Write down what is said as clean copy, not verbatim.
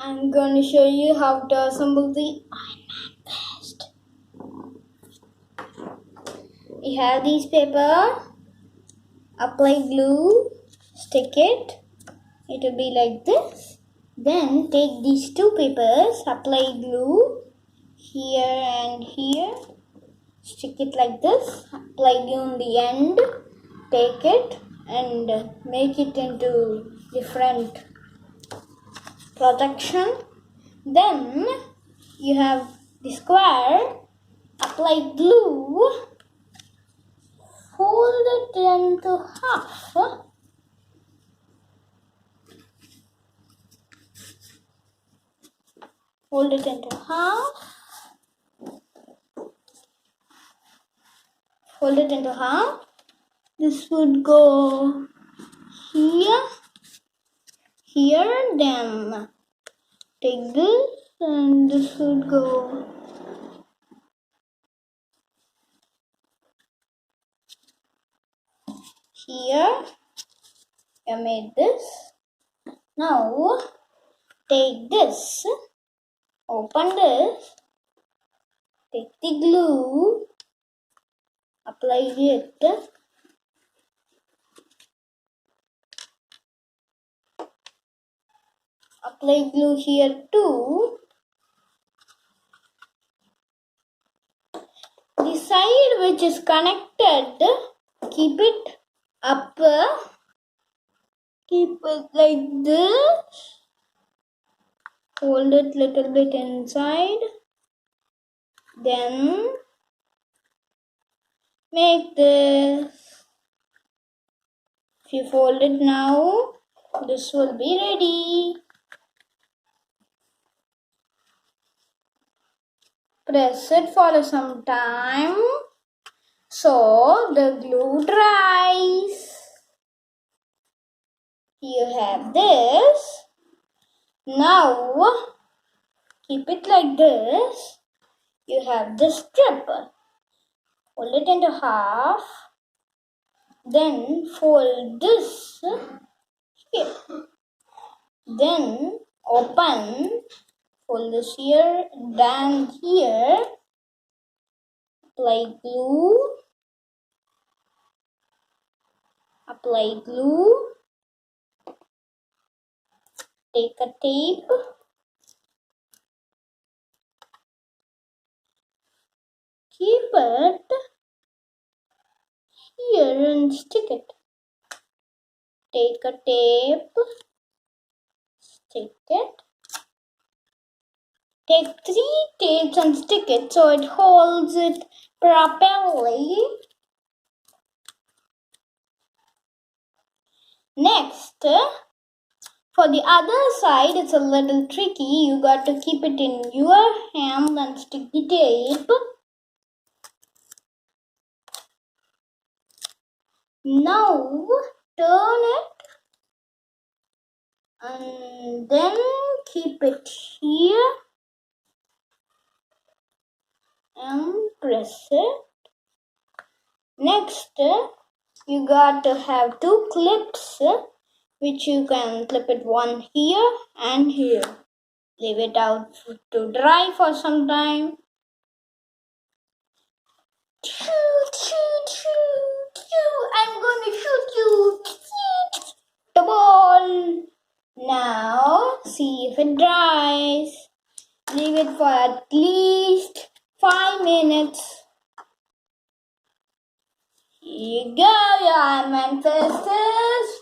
I'm going to show you how to assemble the Iron Man vest. We have these paper, apply glue, stick it. It will be like this. Then take these two papers, apply glue here and here. Stick it like this, apply glue on the end, take it and make it into different projection. Then you have the square, apply glue, fold it into half. Fold it into half. Fold it into half. This would go here, here, then take this and this would go here. I made this. Now take this, open this, take the glue, apply it, apply glue here too. The side which is connected, keep it up, keep it like this, fold it little bit inside, then make this. If you fold it now, this will be ready. Press it for some time so the glue dries. You have this. Now keep it like this. You have this strip. Fold it into half. Then fold this here. Then open. Fold this here, then here. Apply glue. Apply glue. Take a tape. Keep it here and stick it. Take a tape. Stick it. Take 3 tapes and stick it so it holds it properly. Next, for the other side, it's a little tricky. You got to keep it in your hand and stick the tape. Now, turn it and then keep it here and press it. Next, you got to have 2 clips which you can clip it one here and here. Leave it out to dry for some time. I'm going to shoot you. The ball. Now, see if it dries. Leave it for at least 5 minutes. Here you go, your Iron Man fist is